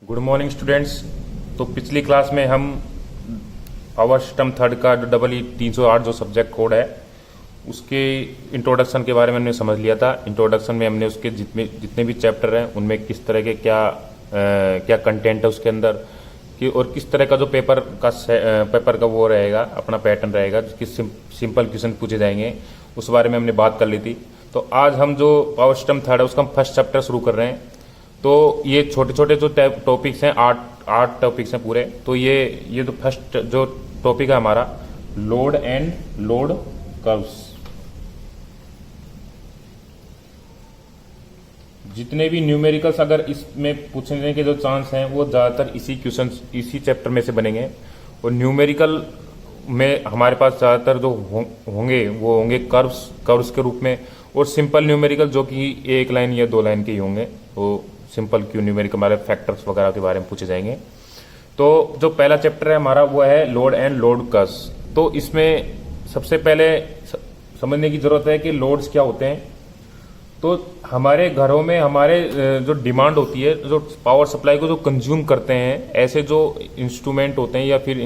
Good morning students. तो पिछली class में हम पावर सिस्टम थर्ड का जो EE 308 जो सब्जेक्ट कोड है उसके इंट्रोडक्शन के बारे में हमने समझ लिया था। इंट्रोडक्शन में हमने उसके जितने भी चैप्टर हैं उनमें किस तरह के क्या कंटेंट है उसके अंदर कि और किस तरह का जो पेपर का वो रहेगा, अपना पैटर्न रहेगा, किस सिंपल क्वेश्चन पूछे जाएंगे उस बारे में हमने बात कर ली थी। तो आज हम जो पावर सिस्टम थर्ड है उसका हम फर्स्ट चैप्टर शुरू कर रहे हैं। तो ये छोटे छोटे जो टॉपिक्स हैं, आठ टॉपिक्स हैं पूरे। तो ये तो फर्स्ट जो टॉपिक है हमारा लोड एंड लोड कर्व्स। जितने भी न्यूमेरिकल्स अगर इसमें पूछने के जो चांस हैं वो ज्यादातर इसी चैप्टर में से बनेंगे। और न्यूमेरिकल में हमारे पास ज्यादातर जो होंगे वो होंगे कर्व्स के रूप में, और सिंपल न्यूमेरिकल जो कि एक लाइन या दो लाइन के ही होंगे वो सिंपल क्यू न्यूमेरिकल हमारे फैक्टर्स वगैरह के बारे में पूछे जाएंगे। तो जो पहला चैप्टर है हमारा वो है लोड एंड लोड कर्व्स। तो इसमें सबसे पहले समझने की जरूरत है कि लोड्स क्या होते हैं। तो हमारे घरों में हमारे जो डिमांड होती है, जो पावर सप्लाई को जो कंज्यूम करते हैं, ऐसे जो इंस्ट्रूमेंट होते हैं या फिर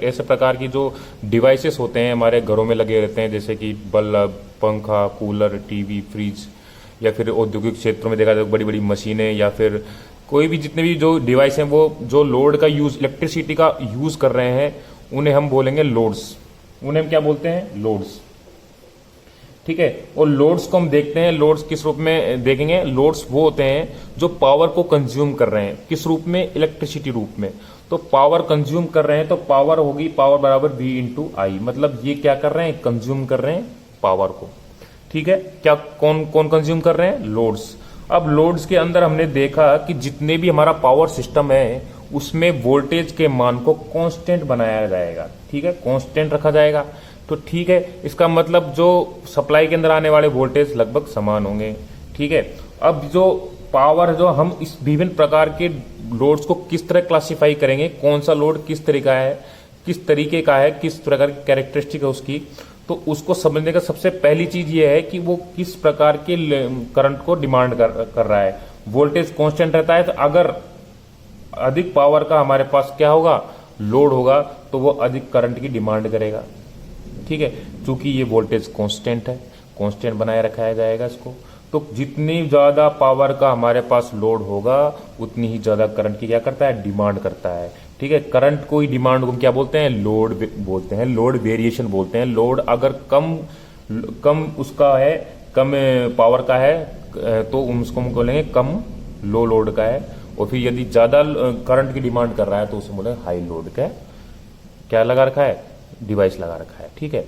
ऐसे प्रकार की जो डिवाइसेस होते हैं हमारे घरों में लगे रहते हैं, जैसे कि बल्ब, पंखा, कूलर, टीवी, फ्रिज, या फिर औद्योगिक क्षेत्रों में देखा जाए बड़ी बड़ी मशीनें, या फिर कोई भी जितने भी जो डिवाइस हैं वो जो लोड का यूज, इलेक्ट्रिसिटी का यूज कर रहे हैं, उन्हें हम बोलेंगे लोड्स। उन्हें हम क्या बोलते हैं? लोड्स। ठीक है। और लोड्स को हम देखते हैं, लोड्स किस रूप में देखेंगे? लोड्स वो होते हैं जो पावर को कंज्यूम कर रहे हैं। किस रूप में? इलेक्ट्रिसिटी रूप में। तो पावर कंज्यूम कर रहे हैं तो पावर होगी पावर बराबर V इंटू आई। मतलब ये क्या कर रहे हैं? कंज्यूम कर रहे हैं पावर को। ठीक है। क्या कौन कौन कंज्यूम कर रहे हैं? लोड्स। अब लोड्स के अंदर हमने देखा कि जितने भी हमारा पावर सिस्टम है उसमें वोल्टेज के मान को कांस्टेंट बनाया जाएगा। ठीक है, कांस्टेंट रखा जाएगा। तो ठीक है, इसका मतलब जो सप्लाई के अंदर आने वाले वोल्टेज लगभग समान होंगे। ठीक है। अब जो पावर, जो हम इस विभिन्न प्रकार के लोड्स को किस तरह क्लासिफाई करेंगे, कौन सा लोड किस तरीका है, किस तरीके का है, किस प्रकार की कैरेक्टरिस्टिक है उसकी, तो उसको समझने का सबसे पहली चीज ये है कि वो किस प्रकार के करंट को डिमांड कर रहा है। वोल्टेज कांस्टेंट रहता है, तो अगर अधिक पावर का हमारे पास क्या होगा? लोड होगा, तो वो अधिक करंट की डिमांड करेगा। ठीक है। चूंकि ये वोल्टेज कांस्टेंट है, कांस्टेंट बनाए रखा जाएगा इसको। तो जितनी ज्यादा पावर का हमारे पास लोड होगा उतनी ही ज्यादा करंट की क्या करता है? डिमांड करता है। ठीक है। करंट को ही डिमांड को क्या बोलते हैं? लोड बोलते हैं, लोड वेरिएशन बोलते हैं। लोड अगर कम उसका है, कम पावर का है तो उसको हम बोलेंगे कम लो लोड का है। और फिर यदि ज्यादा करंट की डिमांड कर रहा है तो उसे बोलेंगे हाई लोड का। क्या लगा रखा है? डिवाइस लगा रखा है। ठीक है।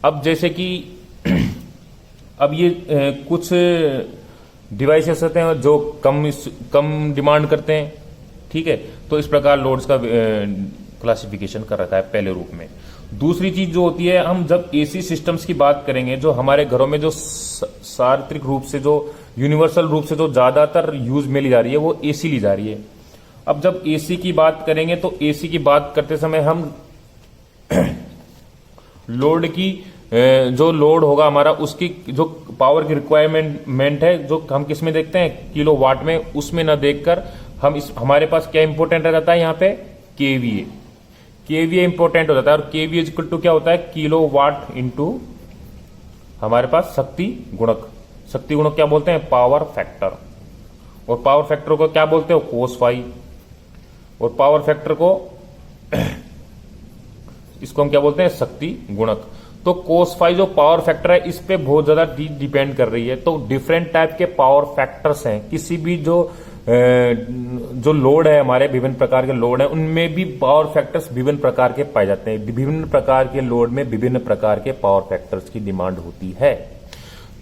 अब जैसे कि अब ये कुछ डिवाइसेस होते हैं जो कम डिमांड करते हैं। ठीक है। तो इस प्रकार लोड्स का क्लासिफिकेशन कर रखा है पहले रूप में। दूसरी चीज जो होती है, हम जब एसी सिस्टम्स की बात करेंगे, जो हमारे घरों में जो सार्वत्रिक रूप से, जो यूनिवर्सल रूप से जो ज्यादातर यूज में ली जा रही है वो एसी ली जा रही है। अब जब एसी की बात करेंगे तो एसी की बात करते समय हम लोड की जो लोड होगा हमारा, उसकी जो पावर की रिक्वायरमेंट है, जो हम किस में देखते हैं? किलो वाट में। उसमें ना देखकर हम हमारे पास क्या इंपोर्टेंट रह जाता है यहाँ पे? केवीए। केवीए इंपोर्टेंट हो जाता है। और केवीए इक्वल टू क्या होता है? किलो वाट इंटू हमारे पास शक्ति गुणक। शक्ति गुणक क्या बोलते हैं? Power factor. और पावर फैक्टर को क्या बोलते हो? Cos phi. और पावर फैक्टर को इसको हम क्या बोलते हैं? शक्ति गुणक। तो कोस फाई जो पावर फैक्टर है इस पे बहुत ज्यादा डिपेंड कर रही है। तो डिफरेंट टाइप के पावर फैक्टर्स हैं। किसी भी जो लोड है, हमारे विभिन्न प्रकार के लोड है, उनमें भी पावर फैक्टर्स विभिन्न प्रकार के पाए जाते हैं। विभिन्न प्रकार के लोड में विभिन्न प्रकार के पावर फैक्टर्स की डिमांड होती है।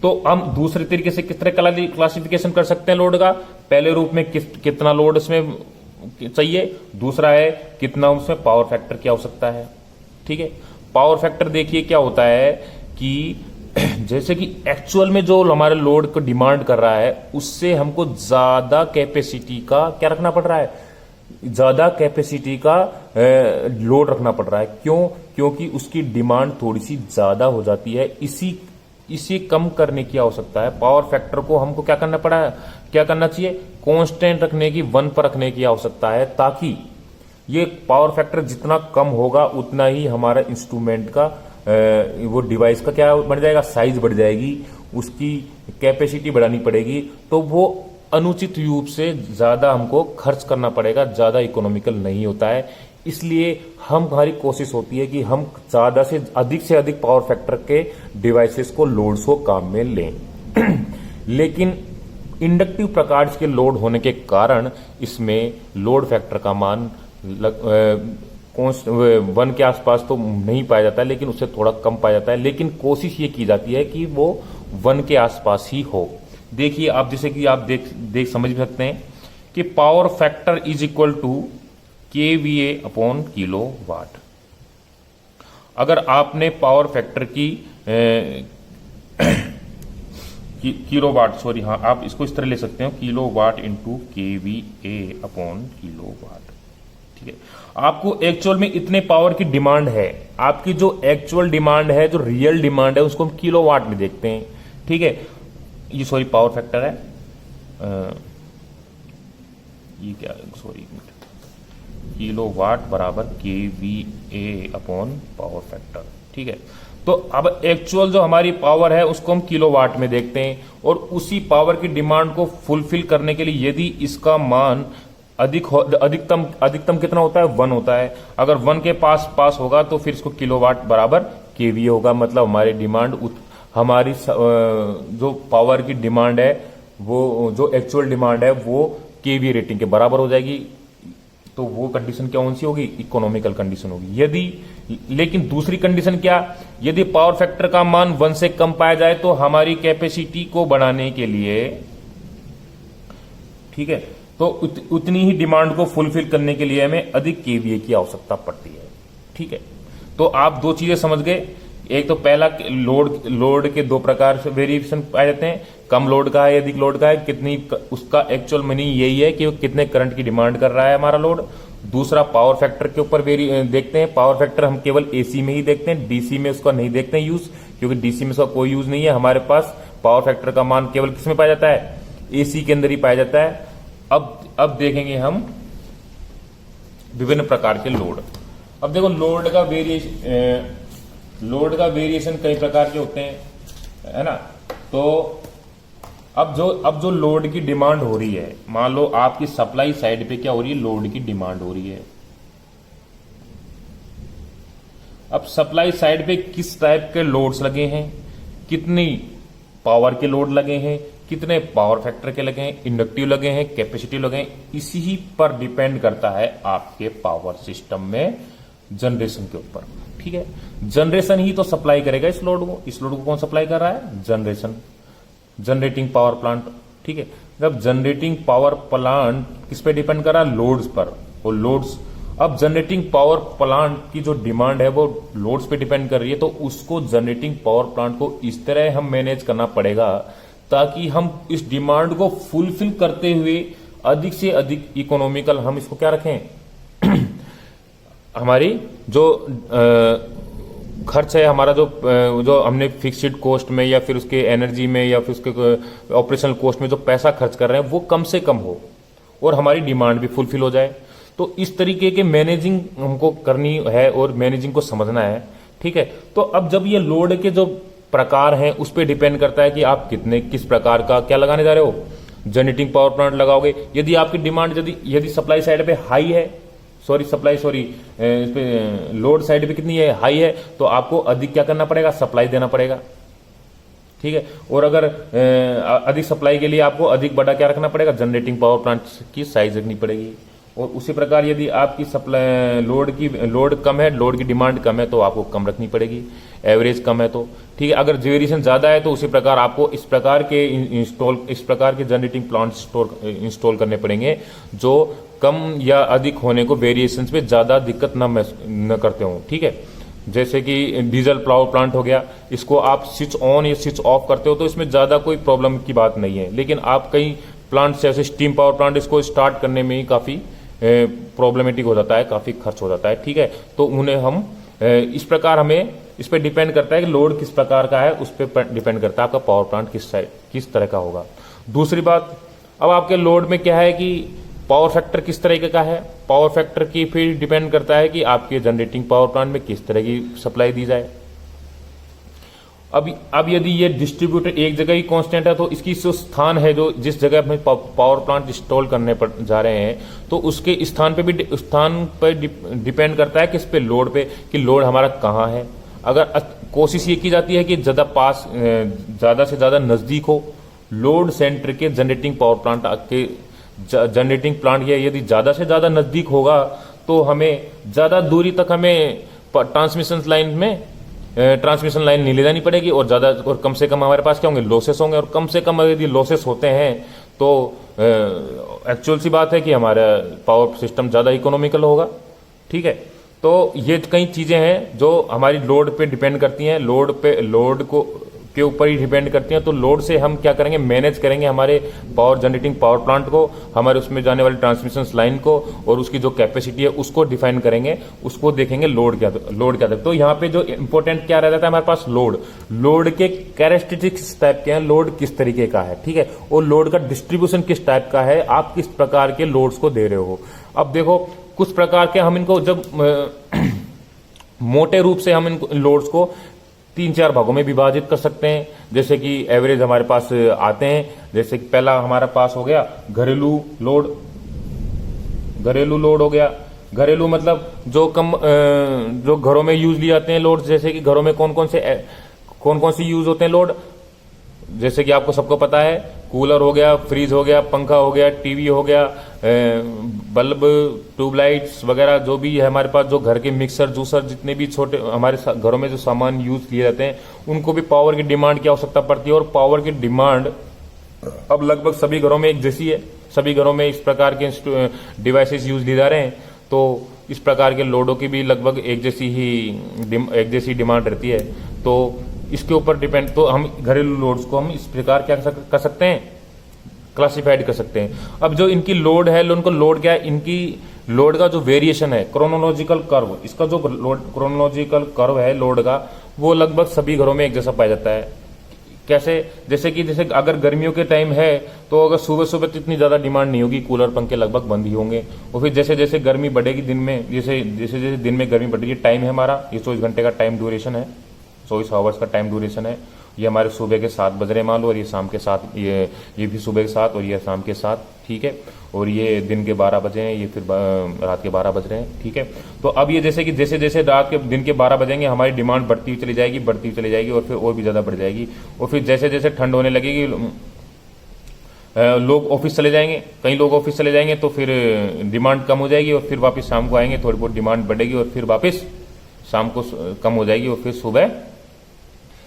तो हम दूसरे तरीके से किस तरह क्लासिफिकेशन कर सकते हैं लोड का? पहले रूप में कितना लोड इसमें चाहिए, दूसरा है कितना उसमें पावर फैक्टर क्या हो सकता है। ठीक है। पावर फैक्टर देखिए क्या होता है कि जैसे कि एक्चुअल में जो हमारे लोड को डिमांड कर रहा है उससे हमको ज्यादा कैपेसिटी का क्या रखना पड़ रहा है? ज्यादा कैपेसिटी का लोड रखना पड़ रहा है। क्यों? क्योंकि उसकी डिमांड थोड़ी सी ज्यादा हो जाती है। इसे कम करने की आवश्यकता है। पावर फैक्टर को हमको क्या करना चाहिए, कांस्टेंट रखने की, 1 पर रखने की आवश्यकता है, ताकि ये पावर फैक्टर जितना कम होगा उतना ही हमारा इंस्ट्रूमेंट का वो डिवाइस का क्या बढ़ जाएगा, साइज बढ़ जाएगी, उसकी कैपेसिटी बढ़ानी पड़ेगी, तो वो अनुचित रूप से ज्यादा हमको खर्च करना पड़ेगा, ज्यादा इकोनॉमिकल नहीं होता है। इसलिए हमारी कोशिश होती है कि हम ज्यादा से अधिक पावर फैक्टर के डिवाइसेस को, लोड्स को काम में लें। लेकिन इंडक्टिव प्रकार के लोड होने के कारण इसमें लोड फैक्टर का मान 1 के आसपास तो नहीं पाया जाता है, लेकिन उससे थोड़ा कम पाया जाता है। लेकिन कोशिश ये की जाती है कि वो 1 के आसपास ही हो। देखिए आप, जैसे कि आप देख समझ सकते हैं कि power factor is equal to KVA upon kilowatt. अगर आपने पावर फैक्टर की किलो वाट, सॉरी, हाँ, आप इसको इस तरह ले सकते हो, kilowatt into KVA upon kilowatt. ठीक है, आपको एक्चुअल में इतने पावर की डिमांड है। आपकी जो एक्चुअल डिमांड है, जो रियल डिमांड है, उसको हम किलो वाट में देखते हैं। ठीक है, ये सॉरी पावर फैक्टर है, ये क्या, सॉरी, किलो वाट बराबर KVA अपॉन पावर फैक्टर। ठीक है, तो अब एक्चुअल जो हमारी पावर है उसको हम किलो वाट में देखते हैं, और उसी पावर की डिमांड को फुलफिल करने के लिए यदि इसका मान अधिकतम कितना होता है, 1 होता है। अगर 1 के पास होगा तो फिर इसको किलो वाट बराबर KVA होगा। मतलब हमारी डिमांड, हमारी जो पावर की डिमांड है, वो जो एक्चुअल डिमांड है वो KVA रेटिंग के बराबर हो जाएगी। तो वो कंडीशन कौन सी होगी, इकोनॉमिकल कंडीशन होगी। लेकिन दूसरी कंडीशन क्या, यदि पावर फैक्टर का मान 1 से कम पाया जाए तो हमारी कैपेसिटी को बढ़ाने के लिए, ठीक है, तो उतनी ही डिमांड को फुलफिल करने के लिए हमें अधिक KVA की आवश्यकता पड़ती है। ठीक है, तो आप 2 चीजें समझ गए। एक तो पहला, लोड के 2 प्रकार से वेरिएशन पाए जाते हैं, कम लोड का है, अधिक लोड का है, कितनी, उसका एक्चुअल मीनिंग यही है कि वो कितने करंट की डिमांड कर रहा है हमारा लोड। दूसरा, पावर फैक्टर के ऊपर देखते हैं। पावर फैक्टर हम केवल AC में ही देखते हैं, DC में उसका नहीं देखते हैं यूज, क्योंकि DC में उसका कोई यूज नहीं है। हमारे पास पावर फैक्टर का मान केवल किस में पाया जाता है, AC के अंदर ही पाया जाता है। अब देखेंगे हम विभिन्न प्रकार के लोड। अब देखो, लोड का वेरिएशन कई प्रकार के होते हैं, है ना। तो अब जो लोड की डिमांड हो रही है, मान लो आपकी सप्लाई साइड पे क्या हो रही है, लोड की डिमांड हो रही है। अब सप्लाई साइड पे किस टाइप के लोड्स लगे हैं, कितनी पावर के लोड लगे हैं, कितने पावर फैक्टर के लगे हैं, इंडक्टिव लगे हैं, कैपेसिटिव लगे हैं, इसी ही पर डिपेंड करता है आपके पावर सिस्टम में जनरेशन के ऊपर। ठीक है, जनरेशन ही तो सप्लाई करेगा इस लोड को। इस लोड को कौन सप्लाई कर रहा है, जनरेटिंग पावर प्लांट। ठीक है, जब जनरेटिंग पावर प्लांट किस पे डिपेंड कर रहा है, लोड्स पर। और लोड्स, अब जनरेटिंग पावर प्लांट की जो डिमांड है वो लोड्स पे डिपेंड कर रही है, तो उसको जनरेटिंग पावर प्लांट को इस तरह हम मैनेज करना पड़ेगा ताकि हम इस डिमांड को फुलफिल करते हुए अधिक से अधिक इकोनॉमिकल हम इसको क्या रखें हमारी जो खर्च है, हमारा जो हमने फिक्स्ड कॉस्ट में या फिर उसके एनर्जी में या फिर उसके ऑपरेशनल कॉस्ट में जो पैसा खर्च कर रहे हैं वो कम से कम हो और हमारी डिमांड भी फुलफिल हो जाए। तो इस तरीके के मैनेजिंग हमको करनी है और मैनेजिंग को समझना है। ठीक है, तो अब जब ये लोड के जो प्रकार हैं उस पर डिपेंड करता है कि आप किस प्रकार का क्या लगाने जा रहे हो, जनरेटिंग पावर प्लांट लगाओगे। यदि आपकी डिमांड यदि सप्लाई साइड पे हाई है, इस पे लोड साइड पे कितनी है, हाई है, तो आपको अधिक क्या करना पड़ेगा, सप्लाई देना पड़ेगा। ठीक है, और अगर अधिक सप्लाई के लिए आपको अधिक बड़ा क्या रखना पड़ेगा, जनरेटिंग पावर प्लांट की साइज रखनी पड़ेगी। और उसी प्रकार यदि आपकी सप्लाई लोड कम है, लोड की डिमांड कम है, तो आपको कम रखनी पड़ेगी, एवरेज कम है तो। ठीक है, अगर वेरिएशन ज्यादा है तो उसी प्रकार आपको इस प्रकार के जनरेटिंग प्लांट इंस्टॉल करने पड़ेंगे जो कम या अधिक होने को वेरिएशन पे ज्यादा दिक्कत न करते हो। ठीक है, जैसे कि डीजल पावर प्लांट हो गया, इसको आप स्विच ऑन या स्विच ऑफ करते हो तो इसमें ज्यादा कोई प्रॉब्लम की बात नहीं है। लेकिन आप कई प्लांट जैसे स्टीम पावर प्लांट, इसको स्टार्ट करने में ही काफी प्रॉब्लमेटिक हो जाता है, काफी खर्च हो जाता है। ठीक है, तो उन्हें हम इस प्रकार हमें इस पर डिपेंड करता है कि लोड किस प्रकार का है, उस पर डिपेंड करता है आपका पावर प्लांट किस तरह का होगा। दूसरी बात, अब आपके लोड में क्या है कि पावर फैक्टर किस तरीके का है। पावर फैक्टर की फिर डिपेंड करता है कि आपके जनरेटिंग पावर प्लांट में किस तरह की सप्लाई दी जाए। अब यदि ये डिस्ट्रीब्यूटर एक जगह ही कांस्टेंट है, तो इसकी जो स्थान है, जो जिस जगह में पावर प्लांट इंस्टॉल करने पर जा रहे हैं, तो उसके स्थान पे डिपेंड करता है किस पे, लोड पे, कि लोड हमारा कहाँ है। अगर कोशिश ये की जाती है कि ज्यादा से ज्यादा नजदीक हो लोड सेंटर के जनरेटिंग पावर प्लांट के जनरेटिंग प्लांट, या यदि ज्यादा से ज्यादा नजदीक होगा तो हमें ज्यादा दूरी तक हमें ट्रांसमिशन लाइन नहीं ले जानी पड़ेगी, और कम से कम हमारे पास क्या होंगे, लॉसेस होंगे। और कम से कम यदि लॉसेस होते हैं तो एक्चुअल सी बात है कि हमारा पावर सिस्टम ज्यादा इकोनॉमिकल होगा। ठीक है, तो ये कई चीजें हैं जो हमारी लोड पे डिपेंड करती हैं, लोड के ऊपर ही डिपेंड करती हैं। तो लोड से हम क्या करेंगे, मैनेज करेंगे हमारे जनरेटिंग पावर प्लांट को, हमारे उसमें जाने वाली ट्रांसमिशन लाइन को, और उसकी जो कैपेसिटी है उसको डिफाइन करेंगे, उसको देखेंगे लोड क्या था। तो यहाँ पे जो इंपॉर्टेंट क्या रह जाता है हमारे पास, लोड के कैरेक्टरिस्टिक्स टाइप के हैं, लोड किस तरीके का है। ठीक है, और लोड का डिस्ट्रीब्यूशन किस टाइप का है, आप किस प्रकार के लोड्स को दे रहे हो। अब देखो, कुछ प्रकार के हम इनको जब मोटे रूप से हम इन लोड्स को 3-4 भागों में विभाजित कर सकते हैं। जैसे कि एवरेज हमारे पास आते हैं, जैसे कि पहला हमारा पास हो गया घरेलू लोड हो गया। घरेलू मतलब जो घरों में यूज लिए जाते हैं लोड, जैसे कि घरों में कौन कौन से यूज होते हैं लोड, जैसे कि आपको सबको पता है, कूलर हो गया, फ्रिज हो गया, पंखा हो गया, टीवी हो गया, बल्ब, ट्यूबलाइट्स वगैरह, जो भी है हमारे पास, जो घर के मिक्सर, जूसर, जितने भी छोटे हमारे घरों में जो सामान यूज किए जाते हैं, उनको भी पावर की डिमांड की आवश्यकता पड़ती है। और पावर की डिमांड अब लगभग सभी घरों में एक जैसी है, सभी घरों में इस प्रकार के डिवाइसेस यूज लिए जा रहे हैं। तो इस प्रकार के लोडों की भी लगभग एक जैसी डिमांड रहती है। तो इसके ऊपर डिपेंड, तो हम घरेलू लोड्स को हम इस प्रकार क्या कर सकते हैं, क्लासिफाइड कर सकते हैं। अब जो इनकी लोड है, उनको लोड क्या है, इनकी लोड का जो वेरिएशन है, क्रोनोलॉजिकल कर्व, इसका जो क्रोनोलॉजिकल कर्व है लोड का, वो लगभग सभी घरों में एक जैसा पाया जाता है। कैसे, जैसे अगर गर्मियों के टाइम है तो अगर सुबह तो इतनी ज्यादा डिमांड नहीं होगी, कूलर पंखे लगभग बंद ही होंगे। और फिर जैसे जैसे गर्मी बढ़ेगी दिन में, जैसे दिन में गर्मी बढ़ रही है, टाइम है हमारा ये 24 घंटे का टाइम ड्यूरेशन है, 24 आवर्स का टाइम ड्यूरेशन है। ये हमारे सुबह के 7 बज रहे मान लो, और ये शाम के 7, ये भी सुबह के 7 और ये शाम के 7। ठीक है, और ये दिन के 12 बजे हैं, ये फिर रात के 12 बज रहे हैं। ठीक है, तो अब ये जैसे जैसे दिन के 12 बजेंगे, हमारी डिमांड बढ़ती हुई चली जाएगी और फिर और भी ज्यादा बढ़ जाएगी। और फिर जैसे जैसे ठंड होने लगेगी, लोग ऑफिस चले जाएंगे, कई लोग ऑफिस चले जाएंगे, तो फिर डिमांड कम हो जाएगी, और फिर वापस शाम को आएंगे, थोड़ी बहुत डिमांड बढ़ेगी, और फिर वापस शाम को कम हो जाएगी, और फिर सुबह।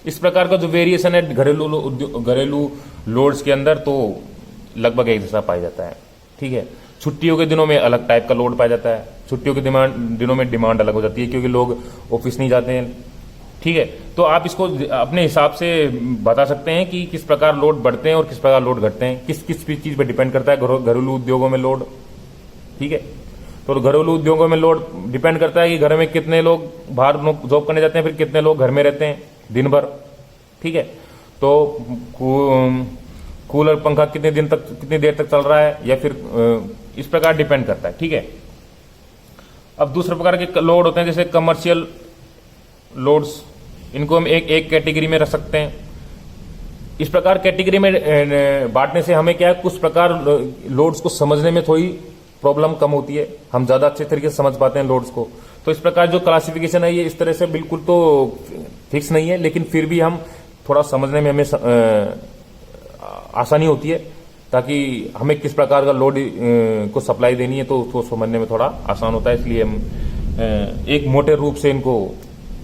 इस प्रकार का जो वेरिएशन है घरेलू लोड्स के अंदर, तो लगभग एक जैसा पाया जाता है। ठीक है, छुट्टियों के दिनों में अलग टाइप का लोड पाया जाता है, छुट्टियों के दिनों में डिमांड अलग हो जाती है, क्योंकि लोग ऑफिस नहीं जाते हैं। ठीक है, तो आप इसको अपने हिसाब से बता सकते हैं कि किस प्रकार लोड बढ़ते हैं और किस प्रकार लोड घटते हैं, किस किस चीज पर डिपेंड करता है घरेलू उद्योगों में लोड। ठीक है, तो घरेलू उद्योगों में लोड डिपेंड करता है कि घर में कितने लोग बाहर जॉब करने जाते हैं, फिर कितने लोग घर में रहते हैं दिन भर। ठीक है, तो कूलर पंखा कितनी देर तक चल रहा है, या फिर इस प्रकार डिपेंड करता है। ठीक है, अब दूसरे प्रकार के लोड होते हैं, जैसे कमर्शियल लोड्स, इनको हम एक कैटेगरी में रख सकते हैं। इस प्रकार कैटेगरी में बांटने से हमें क्या है, कुछ प्रकार लोड्स को समझने में थोड़ी प्रॉब्लम कम होती है, हम ज्यादा अच्छे तरीके से समझ पाते हैं लोड्स को। तो इस प्रकार जो क्लासिफिकेशन है, ये इस तरह से बिल्कुल तो फिक्स नहीं है, लेकिन फिर भी हम थोड़ा समझने में हमें आसानी होती है, ताकि हमें किस प्रकार का लोड को सप्लाई देनी है, तो उसको समझने में थोड़ा आसान होता है। इसलिए हम एक मोटे रूप से इनको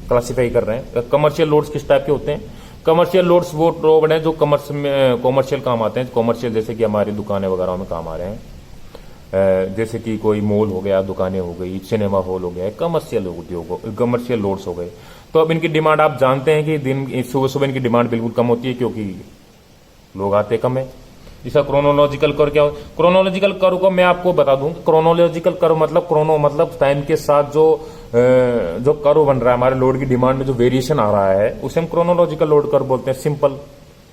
क्लासिफाई कर रहे हैं। कमर्शियल लोड्स किस टाइप के होते हैं, कमर्शियल लोड्स वो लोड है जो कमर्शियल काम आते हैं। कमर्शियल जैसे कि हमारी दुकानें वगैरह में काम आ रहे हैं, जैसे कि कोई मॉल हो गया, दुकानें हो गई, सिनेमा हॉल हो गया, कमर्शियल लोड्स हो गए। तो अब इनकी डिमांड आप जानते हैं कि सुबह सुबह इनकी डिमांड बिल्कुल कम होती है, क्योंकि लोग आते कम है। इसका क्रोनोलॉजिकल कर्व क्या हो, क्रोनोलॉजिकल कर्व को मैं आपको बता दूं, क्रोनोलॉजिकल कर्व मतलब क्रोनो मतलब टाइम के साथ जो कर्व बन रहा है हमारे लोड की डिमांड में जो वेरिएशन आ रहा है उसे हम क्रोनोलॉजिकल लोड कर्व बोलते हैं, सिंपल।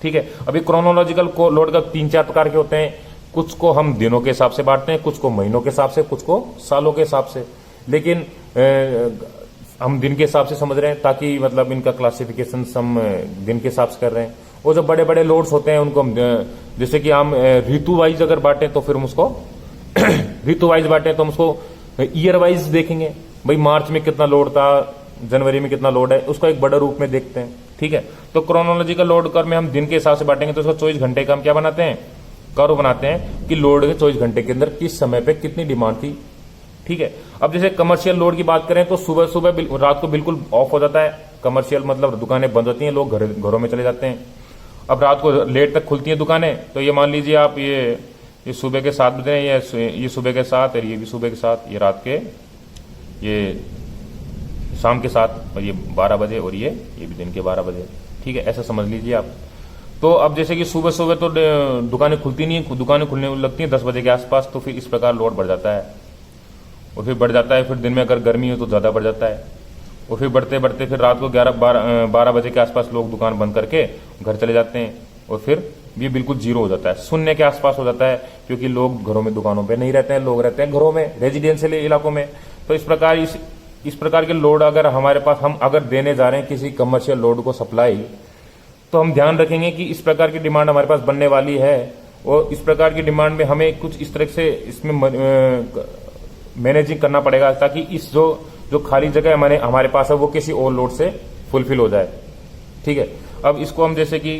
ठीक है, अभी क्रोनोलॉजिकल लोड का 3-4 प्रकार के होते हैं, कुछ को हम दिनों के हिसाब से बांटते हैं, कुछ को महीनों के हिसाब से, कुछ को सालों के हिसाब से, लेकिन हम दिन के हिसाब से समझ रहे हैं ताकि मतलब इनका क्लासिफिकेशन हम दिन के हिसाब से कर रहे हैं। और जो बड़े बड़े लोड्स होते हैं उनको हम जैसे कि हम ऋतु वाइज अगर बांटे तो फिर हम उसको ऋतु वाइज बांटे तो हम उसको ईयर वाइज देखेंगे, भाई मार्च में कितना लोड था, जनवरी में कितना लोड है, उसको एक बड़े रूप में देखते हैं। ठीक है, तो क्रोनोलॉजिकल लोड कर्व में हम दिन के हिसाब से बांटेंगे तो उसको 24 घंटे का हम क्या बनाते हैं, कर्व बनाते हैं कि लोड के 24 घंटे के अंदर किस समय पे कितनी डिमांड थी। ठीक है, अब जैसे कमर्शियल लोड की बात करें तो सुबह सुबह रात को बिल्कुल ऑफ हो जाता है, कमर्शियल मतलब दुकानें बंद होती हैं, लोग घरों में चले जाते हैं। अब रात को लेट तक खुलती हैं दुकानें, तो ये मान लीजिए आप ये सुबह के 7 बजे, ये सुबह के 7 और ये भी सुबह के 7, ये रात के ये शाम के 7 और ये 12 बजे और ये भी दिन के 12 बजे। ठीक है, ऐसा समझ लीजिए आप। तो अब जैसे कि सुबह सुबह तो दुकानें खुलती नहीं, दुकानें खुलने लगती हैं 10 बजे के आसपास, तो फिर इस प्रकार लोड बढ़ जाता है और फिर बढ़ जाता है, फिर दिन में अगर गर्मी हो तो ज़्यादा बढ़ जाता है और फिर बढ़ते बढ़ते फिर रात को 11-12 बजे के आसपास लोग दुकान बंद करके घर चले जाते हैं और फिर ये बिल्कुल जीरो हो जाता है, शून्य के आसपास हो जाता है, क्योंकि लोग घरों में दुकानों पे नहीं रहते हैं, लोग रहते हैं घरों में, रेजिडेंशियल इलाकों में। तो इस प्रकार के लोड अगर हमारे पास हम अगर देने जा रहे हैं किसी कमर्शियल लोड को सप्लाई, तो हम ध्यान रखेंगे कि इस प्रकार की डिमांड हमारे पास बनने वाली है और इस प्रकार की डिमांड में हमें कुछ इस तरह से इसमें मैनेजिंग करना पड़ेगा ताकि इस जो खाली जगह हमारे पास है वो किसी और लोड से फुलफिल हो जाए। ठीक है, अब इसको हम जैसे कि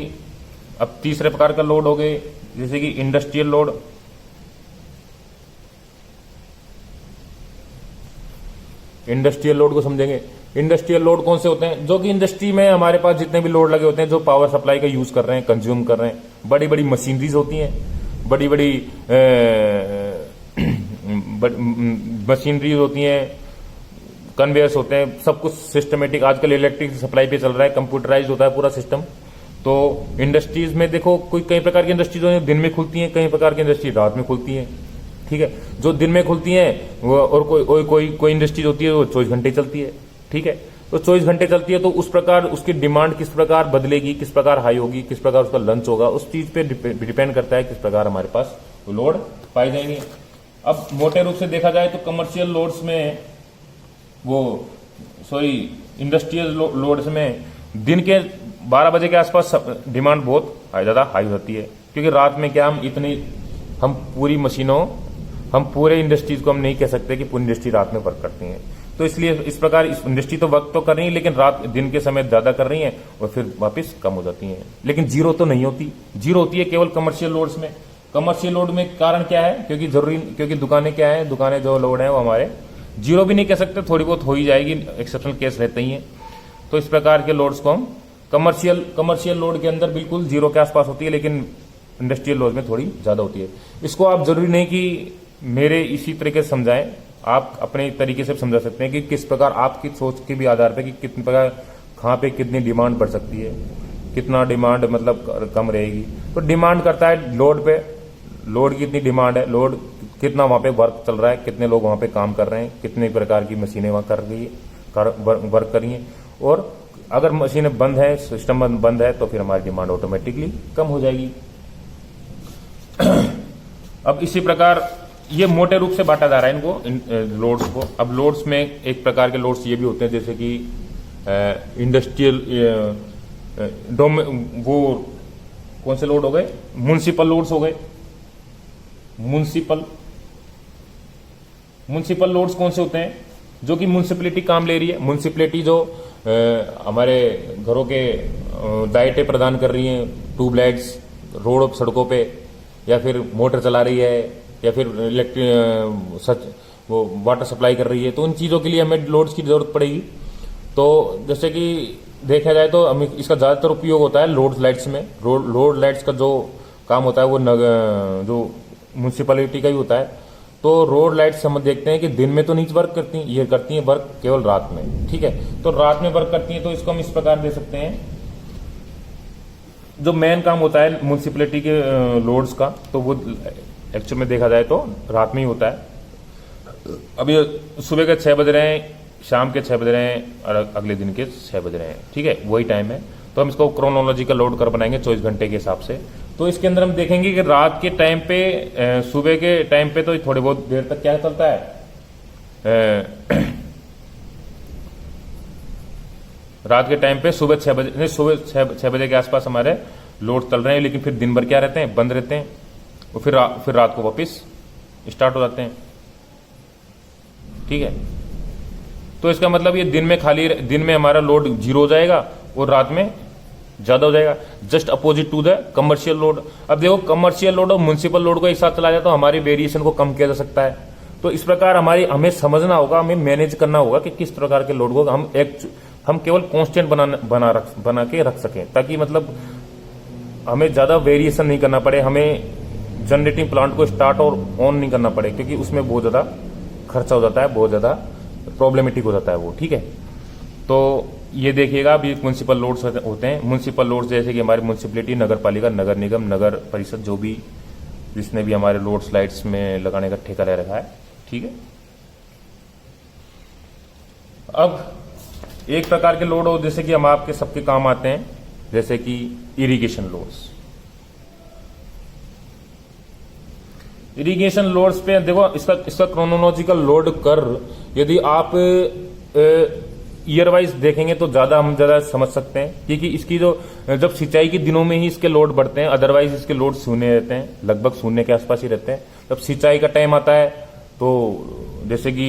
अब तीसरे प्रकार का लोड हो गए, जैसे कि इंडस्ट्रियल लोड। इंडस्ट्रियल लोड को समझेंगे। इंडस्ट्रियल लोड कौन से होते हैं, जो कि इंडस्ट्री में हमारे पास जितने भी लोड लगे होते हैं, जो पावर सप्लाई का यूज कर रहे हैं, कंज्यूम कर रहे हैं, बड़ी बड़ी मशीनरीज होती हैं, बड़ी बड़ी मशीनरीज होती हैं, कन्वेयर्स होते हैं, सब कुछ सिस्टमेटिक आजकल इलेक्ट्रिक सप्लाई पे चल रहा है, कंप्यूटराइज होता है पूरा सिस्टम। तो इंडस्ट्रीज में देखो कई प्रकार की इंडस्ट्रीज दिन में खुलती हैं, कई प्रकार की इंडस्ट्री रात में खुलती हैं। ठीक है, जो दिन में खुलती हैं वो और कोई इंडस्ट्रीज होती है वो 24 घंटे चलती है। ठीक है, तो 24 घंटे चलती है तो उस प्रकार उसकी डिमांड किस प्रकार बदलेगी, किस प्रकार हाई होगी, किस प्रकार उसका लंच होगा, उस चीज पे डिपेंड करता है किस प्रकार हमारे पास लोड पाए जाएंगे। अब मोटे रूप से देखा जाए तो कमर्शियल लोड्स में इंडस्ट्रियल लोड्स में दिन के 12 बजे के आसपास डिमांड बहुत ज्यादा हाई होती है, क्योंकि रात में क्या हम पूरी मशीनों, हम पूरे इंडस्ट्रीज को हम नहीं कह सकते कि पूरी इंडस्ट्री रात में वर्क करती है। तो इसलिए इस प्रकार इस इंडस्ट्री तो वर्क तो कर रही है, लेकिन रात दिन के समय ज्यादा कर रही है और फिर वापस कम हो जाती है, लेकिन जीरो तो नहीं होती। जीरो होती है केवल कमर्शियल लोड्स में। कमर्शियल लोड में कारण क्या है, क्योंकि दुकानें क्या है, दुकानें जो लोड है वो हमारे जीरो भी नहीं कह सकते, थोड़ी बहुत हो ही जाएगी, एक्सेप्शनल केस रहते ही है। तो इस प्रकार के लोड्स को हम कमर्शियल लोड के अंदर बिल्कुल जीरो के आसपास होती है, लेकिन इंडस्ट्रियल लोड में थोड़ी ज्यादा होती है। इसको आप जरूरी नहीं कि मेरे इसी तरीके से समझाएं, आप अपने तरीके से समझा सकते हैं कि किस प्रकार आपकी सोच के भी आधार पर कि कितने प्रकार कहाँ पे कितनी डिमांड बढ़ सकती है, कितना डिमांड मतलब कम रहेगी। तो डिमांड करता है लोड पे, लोड की कितनी डिमांड है, लोड कितना वहां पे वर्क चल रहा है, कितने लोग वहां पे काम कर रहे हैं, कितने प्रकार की मशीनें वहां कर रही है, वर्क कर रही हैं, और अगर मशीनें बंद है, सिस्टम बंद है, तो फिर हमारी डिमांड ऑटोमेटिकली कम हो जाएगी। अब इसी प्रकार ये मोटे रूप से बांटा जा रहा है इनको लोड्स को। अब लोड्स में एक प्रकार के लोड्स ये भी होते हैं जैसे कि इंडस्ट्रियल वो कौन से लोड हो गए, म्युनिसिपल लोड्स हो गए। म्युनिसिपल लोड्स कौन से होते हैं, जो कि म्युनिसिपैलिटी काम ले रही है। म्युनिसिपैलिटी जो हमारे घरों के लाइटें प्रदान कर रही हैं, ट्यूबलाइट्स रोड सड़कों पे, या फिर मोटर चला रही है, या फिर वो वाटर सप्लाई कर रही है, तो उन चीज़ों के लिए हमें लोड्स की जरूरत पड़ेगी। तो जैसे कि देखा जाए तो हमें इसका ज़्यादातर उपयोग होता है लोड लाइट्स में। लोड लाइट्स का जो काम होता है वो जो म्युनिसिपैलिटी का ही होता है। तो रोड लाइट्स हम देखते हैं कि दिन में तो नहीं वर्क करती, ये करती हैं वर्क केवल रात में। ठीक है, तो रात में वर्क करती हैं, तो इसको हम इस प्रकार दे सकते हैं जो मेन काम होता है म्यूनिसिपैलिटी के लोड्स का, तो वो एक्चुअल में देखा जाए तो रात में ही होता है। अभी सुबह के 6 बज रहे हैं, शाम के 6 बज रहे हैं और अगले दिन के 6 बज रहे हैं, ठीक है, वही टाइम है। तो हम इसको क्रोनोलॉजिकल लोड कर बनाएंगे 24 घंटे के हिसाब से। तो इसके अंदर हम देखेंगे कि रात के टाइम पे, सुबह के टाइम पे तो थोड़ी बहुत देर तक क्या चलता है, रात के टाइम पे सुबह 6 बजे, नहीं सुबह 6 बजे के आसपास हमारे लोड चल रहे हैं, लेकिन फिर दिन भर क्या रहते हैं, बंद रहते हैं, और फिर रात को वापस स्टार्ट हो जाते हैं, ठीक है। तो इसका मतलब ये दिन में हमारा लोड 0 हो जाएगा और रात में ज्यादा हो जाएगा, just opposite to the commercial load. अब देखो, कमर्शियल लोड और म्युनिसिपल लोड को एक साथ चलाया तो हमारी वेरिएशन को कम किया जा सकता है। तो इस प्रकार हमें समझना होगा, हमें मैनेज करना होगा कि किस प्रकार के लोड को हम केवल कांस्टेंट बना के रख सकें, ताकि मतलब हमें ज्यादा वेरिएशन नहीं करना पड़े, हमें जनरेटिंग प्लांट को स्टार्ट और ऑन नहीं करना पड़े, क्योंकि उसमें बहुत ज्यादा खर्चा हो जाता है, बहुत ज्यादा प्रॉब्लमेटिक हो जाता है वो, ठीक है। तो ये देखिएगा, अभी म्युनिसिपल लोड्स होते हैं। म्युनिसिपल लोड्स जैसे कि हमारी म्युनिसिपैलिटी, नगर पालिका, नगर निगम, नगर परिषद, जो भी जिसने भी हमारे लोड स्लाइड्स में लगाने का ठेका ले रखा है, ठीक है। अब एक प्रकार के लोड हो जैसे कि हम आपके सबके काम आते हैं, जैसे कि इरिगेशन लोड्स। इरिगेशन लोड्स पे देखो, इसका क्रोनोलॉजिकल लोड कर यदि आप ईयर वाइज देखेंगे तो हम ज्यादा समझ सकते हैं, क्योंकि इसकी जब सिंचाई के दिनों में ही इसके लोड बढ़ते हैं, अदरवाइज इसके लोड शून्य रहते हैं, लगभग शून्य के आसपास ही रहते हैं। जब सिंचाई का टाइम आता है तो जैसे कि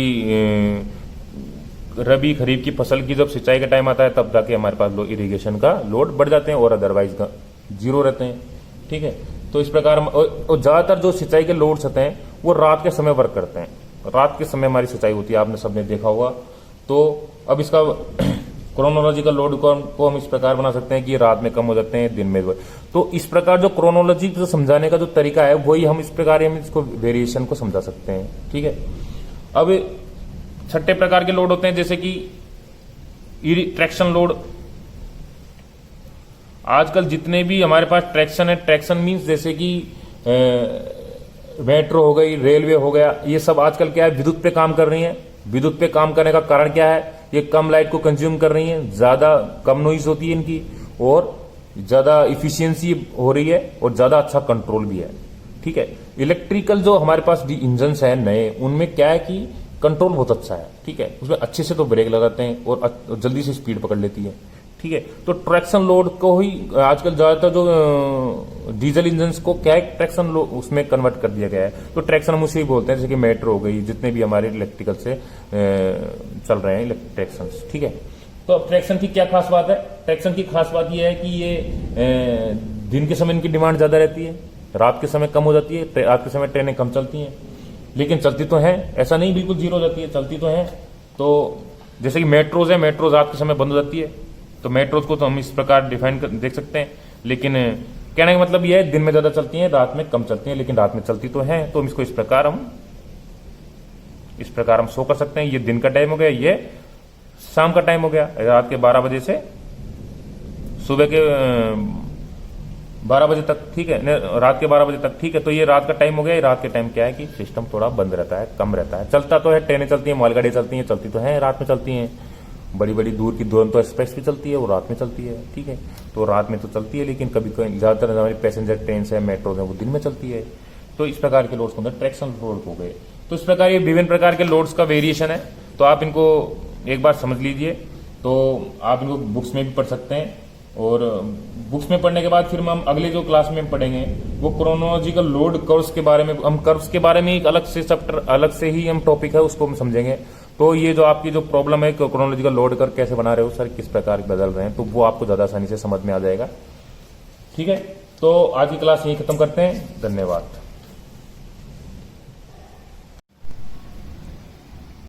रबी खरीफ की फसल की जब सिंचाई का टाइम आता है, तब जाके हमारे पास इरिगेशन का लोड बढ़ जाते हैं और अदरवाइज का 0 रहते हैं, ठीक है। तो इस प्रकार और ज्यादातर जो सिंचाई के लोड्स होते हैं वो रात के समय वर्क करते हैं, रात के समय हमारी सिंचाई होती है, आपने सबने देखा होगा। तो अब इसका क्रोनोलॉजिकल लोड को हम इस प्रकार बना सकते हैं कि रात में कम हो जाते हैं, दिन में। तो इस प्रकार जो क्रोनोलॉजी को समझाने का जो तरीका है, वही हम इस प्रकार हम इसको वेरिएशन को समझा सकते हैं, ठीक है। अब 6ठे प्रकार के लोड होते हैं, जैसे कि ट्रैक्शन लोड। आजकल जितने भी हमारे पास ट्रैक्शन है, ट्रैक्शन मीन्स जैसे कि मेट्रो हो गई, रेलवे हो गया, ये सब आजकल क्या है, विद्युत पे काम कर रही है। विद्युत पे काम करने का कारण क्या है, ये कम लाइट को कंज्यूम कर रही है, ज्यादा कम नॉइज होती है इनकी, और ज्यादा इफिशियंसी हो रही है, और ज्यादा अच्छा कंट्रोल भी है, ठीक है। इलेक्ट्रिकल जो हमारे पास इंजन्स है नए, उनमें क्या है कि कंट्रोल बहुत अच्छा है, ठीक है, उसमें अच्छे से तो ब्रेक लगाते हैं और जल्दी से स्पीड पकड़ लेती है, ठीक है। तो ट्रैक्शन लोड को ही आजकल ज्यादातर जो डीजल इंजन्स को क्या है, ट्रैक्शन लोड उसमें कन्वर्ट कर दिया गया है। तो ट्रैक्शन हम उसे ही बोलते हैं, जैसे कि मेट्रो हो गई, जितने भी हमारे इलेक्ट्रिकल से चल रहे हैं ट्रैक्शन, ठीक है। तो अब ट्रैक्शन की क्या खास बात है, ट्रैक्शन की खास बात यह है कि ये दिन के समय इनकी डिमांड ज्यादा रहती है, रात के समय कम हो जाती है। रात के समय ट्रेनें कम चलती हैं, लेकिन चलती तो है, ऐसा नहीं बिल्कुल 0 हो जाती है, चलती तो है। तो जैसे कि मेट्रोज है, मेट्रोज रात के समय बंद हो जाती है, तो मेट्रोज को तो हम इस प्रकार डिफाइन देख सकते हैं। लेकिन कहने का मतलब यह है, दिन में ज्यादा चलती हैं, रात में कम चलती हैं, लेकिन रात में चलती तो है। तो हम इसको इस प्रकार हम शो कर सकते हैं। ये दिन का टाइम हो गया, ये शाम का टाइम हो गया, रात के 12 बजे से सुबह के 12 बजे तक, ठीक है, रात के 12 बजे तक, ठीक है। तो ये रात का टाइम हो गया। रात के टाइम क्या है कि सिस्टम थोड़ा बंद रहता है, कम रहता है। चलता तो है, ट्रेनें चलती हैं, मालगाड़ी चलती हैं, चलती तो है, रात में चलती हैं। बड़ी बड़ी दूर की दुरंतो एक्सप्रेस भी चलती है, वो रात में चलती है, ठीक है। तो रात में तो चलती है, लेकिन कभी कभी ज्यादातर हमारी पैसेंजर ट्रेन है, मेट्रो है, वो दिन में चलती है। तो इस प्रकार के लोड्स को ट्रैक्शन लोड हो गए। तो इस प्रकार ये विभिन्न प्रकार के लोड्स का वेरिएशन है। तो आप इनको एक बार समझ लीजिए। तो आप इनको बुक्स में भी पढ़ सकते हैं, और बुक्स में पढ़ने के बाद फिर हम अगले जो क्लास में पढ़ेंगे वो क्रोनोलॉजिकल लोड कर्व्स के बारे में। हम कर्व्स के बारे में एक अलग से चैप्टर, अलग से ही हम टॉपिक है, उसको हम समझेंगे। तो ये जो आपकी जो प्रॉब्लम है, क्रोनोलॉजिकल लोड कर्व कैसे बना रहे हो सर, किस प्रकार बदल रहे हैं, तो वो आपको ज्यादा आसानी से समझ में आ जाएगा, ठीक है। तो आज की क्लास यही खत्म करते हैं। धन्यवाद।